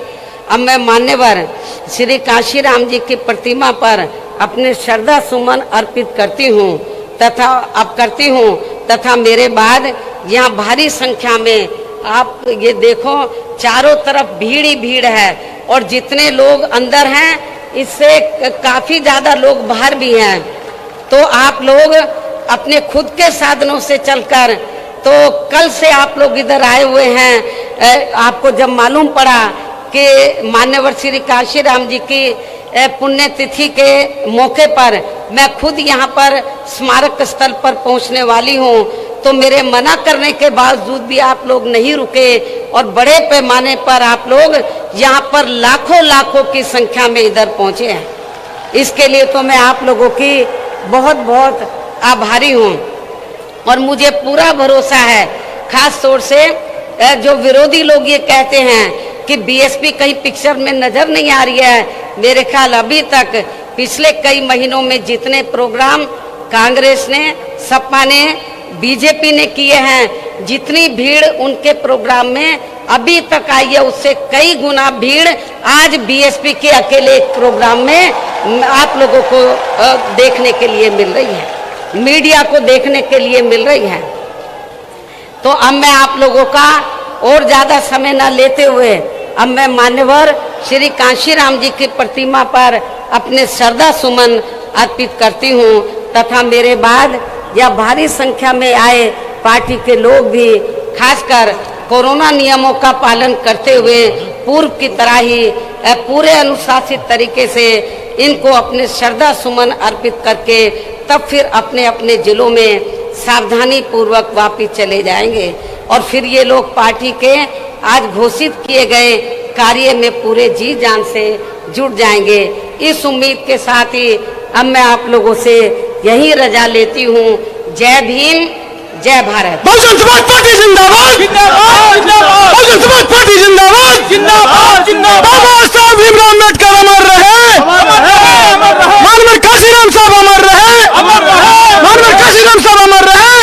अब मैं मान्यवर श्री कांशीराम जी की प्रतिमा पर अपने श्रद्धा सुमन अर्पित करती हूँ तथा मेरे बाद यहाँ भारी संख्या में आप ये देखो चारों तरफ भीड़ ही भीड़ है और जितने लोग अंदर हैं इससे काफी ज्यादा लोग बाहर भी हैं। तो आप लोग अपने खुद के साधनों से चलकर, तो कल से आप लोग इधर आए हुए हैं, आपको जब मालूम पड़ा कि मान्यवर श्री कांशीराम जी की पुण्यतिथि के मौके पर मैं खुद यहाँ पर स्मारक स्थल पर पहुँचने वाली हूँ, तो मेरे मना करने के बावजूद भी आप लोग नहीं रुके और बड़े पैमाने पर आप लोग यहाँ पर लाखों की संख्या में इधर पहुँचे हैं। इसके लिए तो मैं आप लोगों की बहुत बहुत आभारी हूँ और मुझे पूरा भरोसा है, खास तौर से जो विरोधी लोग ये कहते हैं कि बीएसपी कहीं पिक्चर में नजर नहीं आ रही है। मेरे ख्याल अभी तक पिछले कई महीनों में जितने प्रोग्राम कांग्रेस ने, सपा ने, बीजेपी ने किए हैं, जितनी भीड़ उनके प्रोग्राम में अभी तक आई है उससे कई गुना भीड़ आज बीएसपी के अकेले प्रोग्राम में आप लोगों को देखने के लिए मिल रही है, मीडिया को देखने के लिए मिल रही है। तो अब मैं आप लोगों का और ज्यादा समय न लेते हुए अब मैं मान्यवर श्री कांशीराम जी की प्रतिमा पर अपने श्रद्धा सुमन अर्पित करती हूँ तथा मेरे बाद यह भारी संख्या में आए पार्टी के लोग भी खासकर कोरोना नियमों का पालन करते हुए पूर्व की तरह ही पूरे अनुशासित तरीके से इनको अपने श्रद्धा सुमन अर्पित करके तब फिर अपने अपने जिलों में सावधानी पूर्वक वापिस चले जाएंगे और फिर ये लोग पार्टी के आज घोषित किए गए कार्य में पूरे जी जान से जुट जाएंगे। इस उम्मीद के साथ ही अब मैं आप लोगों से यही रजा लेती हूँ। जय भीम, जय भारत। बहुजन समाज पार्टी जिंदाबाद जिंदाबाद जिंदाबाद। बहुजन समाज पार्टी जिंदाबाद जिंदाबाद जिंदाबाद। बाबा साहब भीमराव अम्बेडकर अमर रहे, मानवर काशीराम साहब अमर रहे, मानवर काशीराम साहब अमर रहे।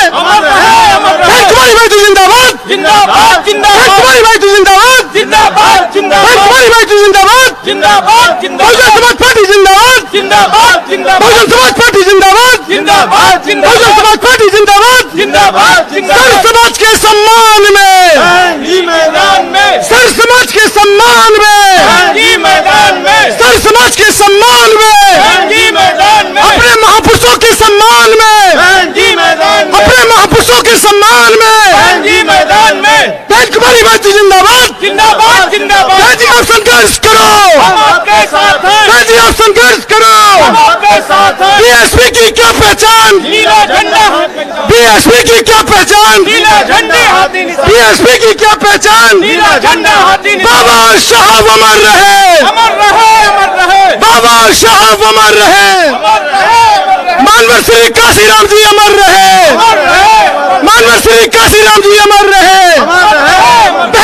कुमारी भाई जिंदाबाद जिंदाबाद जिंदाबाद। कुमारी भाई जिंदाबाद जिंदाबाद जिंदाबाद। कुमारी भाई जिंदाबाद जिंदाबाद जिंदाबाद। बहुजन समाज पार्टी जिंदाबाद जिंदाबाद जिंदाबाद। बहुजन समाज पार्टी जिंदाबाद जिंदाबाद जिंदाबाद। बहुजन समाज पार्टी जिंदाबाद जिंदाबाद जिंदाबाद। सर समाज के सम्मान में जी मैदान में, सर समाज के सम्मान में जी मैदान में, सर समाज के सम्मान में जी मैदान में, अपने महापुरुषों के सम्मान में जी मैदान में, अपने महापुरुषों के सम्मान में जी मैदान में। कुमारी भाई जिंदाबाद जिंदाबाद जिंदाबाद। जी आप संघर्ष करो, हम आपके साथ हैं। जी आप संघर्ष करो, हम आपके साथ हैं। बीएसपी की क्या पहचान? नीला झंडा। बीएसपी की क्या पहचान? नीला झंडा हाथी निशान। बीएसपी की क्या पहचान? नीला झंडा हाथी निशान। बाबा साहब अमर रहे, अमर रहे, अमर रहे। बाबा साहब अमर रहे, अमर रहे। मानवर श्री काशीराम जी अमर रहे, अमर रहे। मानवर श्री काशीराम जी अमर रहे, अमर रहे।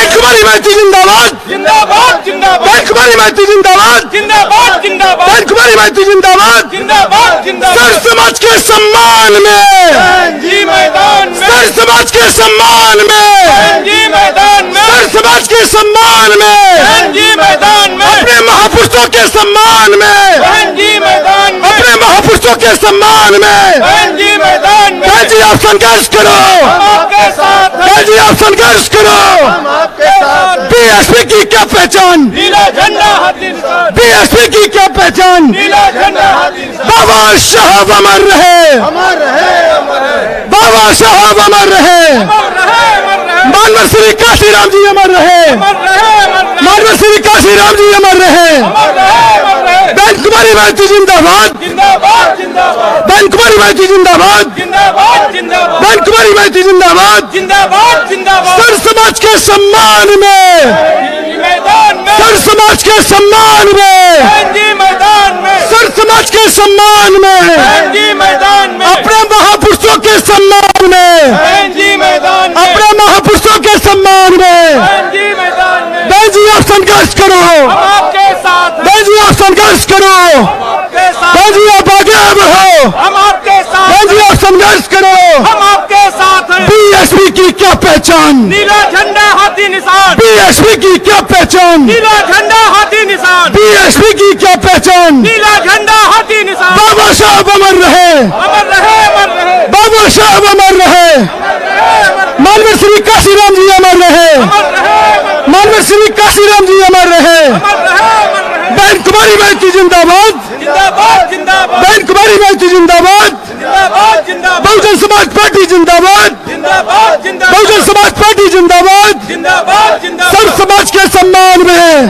कुमारी भाई जिंदाबाद जिंदाबाद जिंदाबाद। कुमारी भाई जिंदाबाद जिंदाबाद जिंदाबाद। कुमारी भाई जिंदाबाद जिंदाबाद जिंदाबाद। सर समाज के सम्मान में जी मैदान में, सर समाज के सम्मान में जी मैदान में, सर समाज के सम्मान में जी मैदान में, अपने महापुरुषों के सम्मान में जी मैदान में, अपने महापुरुषों के सम्मान में जी मैदान में। जी आप संघर्ष करो, हम आपके साथ हैं। जी आप संघर्ष करो, हम आपके साथ। बीएसपी की क्या पहचान? नीला झंडा हाथी निशान। बीएसपी की क्या पहचान? नीला झंडा हाथी निशान। बाबा साहब अमर रहे, अमर रहे, अमर रहे। बाबा साहब अमर रहे, अमर रहे, अमर रहे। मानवर श्री काशीराम जी अमर रहे, अमर रहे, अमर रहे। मानवर श्री काशीराम जी अमर रहे, अमर रहे, अमर रहे। बहन कुमारी भाई जिंदाबाद जिंदाबाद जिंदाबाद। बहन कुमारी भाई जिंदाबाद जिंदाबाद जिंदाबाद। बहन कुमारी भाई जिंदाबाद जिंदाबाद जिंदाबाद। सर समाज के सम्मान में मैदान में, सर समाज के सम्मान में जी मैदान में, सर समाज के सम्मान में जी मैदान में, अपने महापुरुषों के सम्मान में जी मैदान में, अपने महापुरुषों के सम्मान में जी मैदान में। बहन जी आप संघर्ष करो, हम आपके साथ। बहन जी आप संघर्ष करो, हम आपके साथ। बहन जी आप आगे बढ़ो, हम आपके साथ। बहन जी आप संघर्ष करो, हम आपके साथ हैं। बीएसपी की क्या पहचान? नीला झंडा हाथी निशान। बीएसपी की क्या पहचान? नीला झंडा हाथी निशान। बीएसपी की क्या पहचान? नीला झंडा हाथी निशान। बाबा साहब अमर रहे, अमर रहे, अमर रहे। बाबा साहब अमर रहे, अमर रहे। मानवर श्री काशीराम जी अमर रहे, अमर रहे। मानवर श्री काशीराम जी अमर रहे, अमर रहे, अमर रहे। बहन कुमारी भाई जिंदाबाद जिंदाबाद जिंदाबाद। बहन कुमारी भाई जिंदाबाद जिंदाबाद जिंदाबाद। बहुजन समाज पार्टी जिंदाबाद जिंदाबाद जिंदाबाद। बहुजन समाज पार्टी जिंदाबाद जिंदाबाद जिंदाबाद। सर समाज के सम्मान में,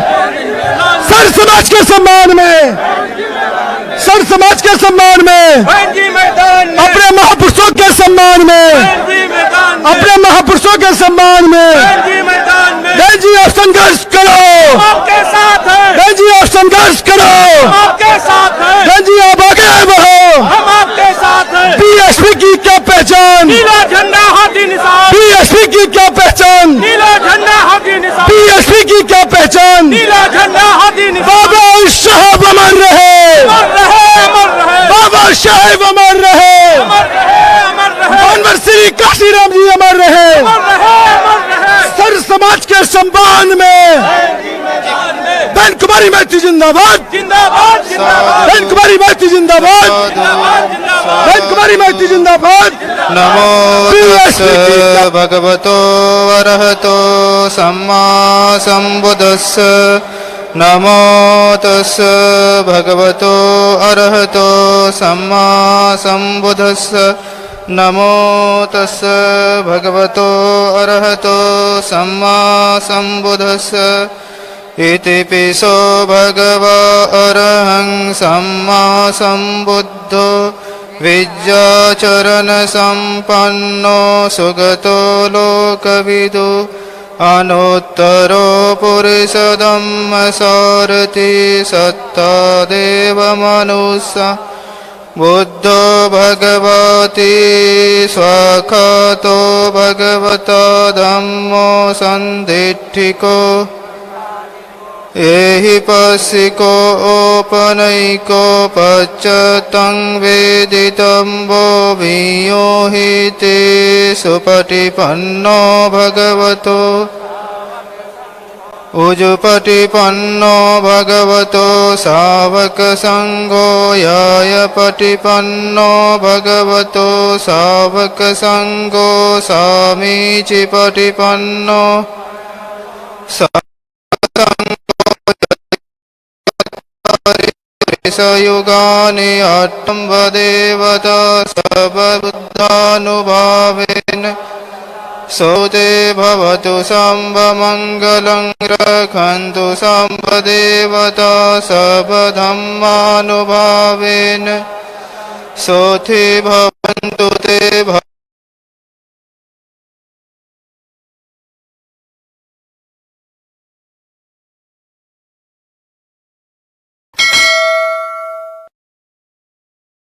सर समाज के सम्मान में, सर समाज के सम्मान में, अपने महापुरुषों के सम्मान में, अपने महापुरुषों के सम्मान में बहन जी आप संघर्ष करो, आपके साथ हैं। बहन जी आप संघर्ष करो, आपके साथ हैं। बहन जी आप आगे बढ़ो, हम आपके साथ हैं। बीएसपी की क्या पहचान? नीला झंडा हाथी निशान। बीएसपी की क्या पहचान? नीला झंडा हाथी निशान। बीएसपी की क्या पहचान? नीला झंडा हाथी निशान। बाबा साहब अमर रहे, अमर रहे, अमर रहे। बाबा साहब अमर रहे, अमर रहे, अमर रहे। मानवर श्री काशीराम जी अमर रहे, अमर रहे, अमर रहे। सर समाज के सम्मान में बहन कुमारी कुमारी मैत्री जिंदाबाद जिंदाबाद जिंदाबाद बहन कुमारी मैत्री जिंदाबाद बहन कुमारी मैत्री जिंदाबाद नमो तस् भगवतो अरहतो सम्मा सम्बुद्धस्स नमो तस् भगवतो अरहतो सम्मा सम्बुद्धस्स नमो तस् भगवतो अरहतो सम्मा सम्बुद्धस्स इति पिसो भगवा अरहं सम्मा सम्बुद्धो विद्याचरण संपन्नो सुगतो लोकविदु अनुत्तरो पुरुषधम्म सारथि सत्ता देव मनुष्य बुद्धो भगवती स्वाखातो भगवता धम्मो सन्दिठिको एहि पश्यिको ओपनैको पच्चतं वेदितं वो भियो हि ते सुपटिपन्नो भगवतो उजुपटिपन्नो भगवतो सावकसङ्घो यायपटिपन्नो भगवतो सावकसङ्घो सामीचिपटिपन्नो युगानि अट्टं वदेवता सर्वबुद्धानुभावेन सोते भवतु सर्वमङ्गलं रक्षन्तु सर्वदेवता सर्वधर्मानुभावेन सोते भवन्तु ते